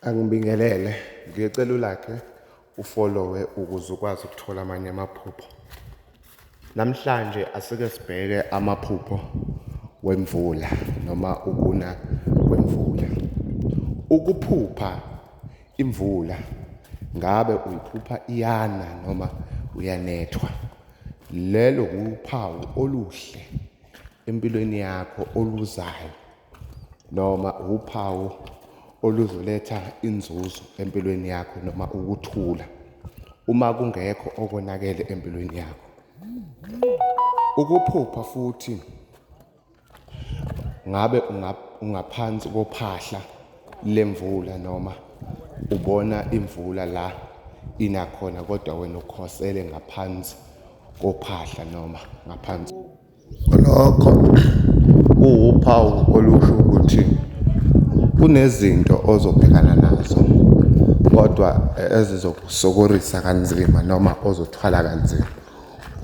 Angibingelele, ngiyecela ulakhe ufollowe ukuze ukwazi ukuthola amanye amaphupho. Namhlanje asike sibheke amaphupho wemvula noma ukuna kwemvula. Ukuphupha imvula, ngabe uyiphupha iyana noma uyanethwa. Lelo uphawu oluhle empilweni yakho oluzayo, noma uphawu oluzoletha inzuzo empilweni yakho noma ukuthula uma kungekho okonakele empilweni yakho. Ukuphupha futhi ngabe ungaphansi kophahla lemvula noma ubona imvula la inakhona kodwa wena ukhosele ngaphansi kophahla noma ngaphansi. Lokho kuwuphawu olusho ukuthi kunezinto ozobhekana nazo kodwa ezizokusokorisa kanzima noma ozothwala kanzima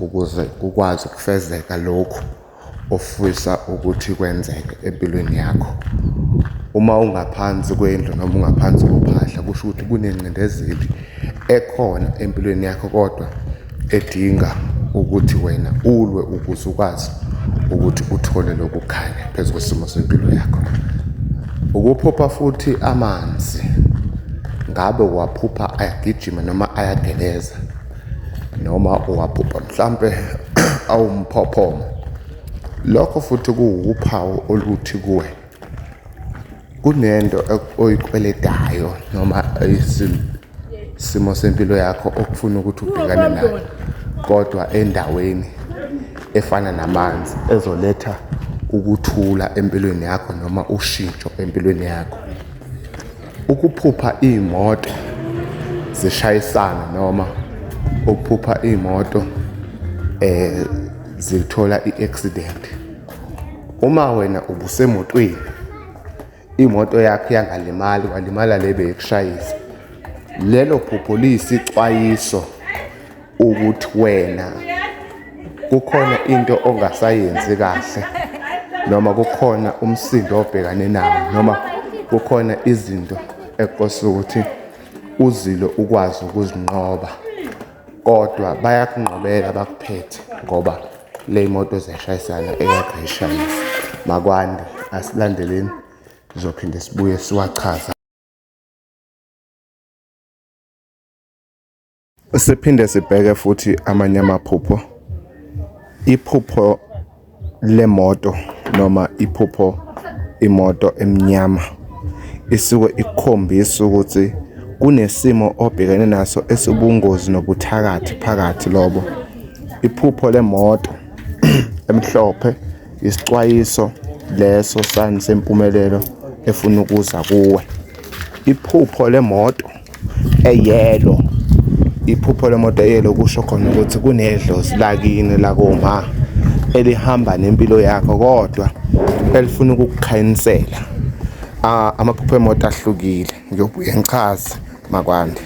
ukuze kukwazi ukufezeka lokhu ofisa ukuthi kwenzeke empilweni yakho. Uma ungaphansi kwendlu noma ungaphansi kophahla kusho ukuthi kunengcindezeli ekhona empilweni yakho kodwa edinga ukuthi wena ulwe ukuze ukwazi ukuthi uthole lokukhanya phezu kwesimo sempilo yakho. Ukuphupha futhi amanzi, ngabe uwaphupha ayagijima noma ayageleza, noma uwaphupha mhlampe awumphophoma. Lokho futhi kuwuphawu oluthi kuwe kunento oyikweledayo noma isimo sempilo yakho okufuna ukuthi ubhekane nayo, kodwa endaweni efana namanzi ezoletha ukuthula empilweni yakho noma ushintsho empilweni yakho. Ukuphupha iy'moto zishayisana noma ukuphupha iy'moto zithola i-accident. Uma wena ubusemotweni, imoto yakho yangalimali, walimala le beyikushayisa, lelo phupho liyisixwayiso ukuthi wena kukhona into ongasayenzi kahle, noma kukhona umsindo obhekane nawo, noma kukhona izinto ekose ukuthi uzilo ukwazi ukuzinqoba, kodwa bayakunqobela bakuphethe ngoba le moto ziyashayisana eyakho ayishayisi. Makwande, asilandeleni sizophinde sibuye siwachaza. Siphinde sibheke futhi amanye amaphupho. Iphupho lemoto noma iphupho imoto emnyama isuke ikukhombisa ukuthi kunesimo obhekene naso esibungozi nobuthakathi phakathi lobo. Iphupho lemoto emhlophe isixwayiso leso sani sempumelelo efuna ukuza kuwe. Iphupho lemoto eyelo, iphupho lemoto eyelo kusho khona ukuthi kunedlozi lakini lakoma elihamba nempilo yakho kodwa elifuna ukukukhanyisela. Amaphupho emoto ahlukile, ngiyobuye ngichaze makwande.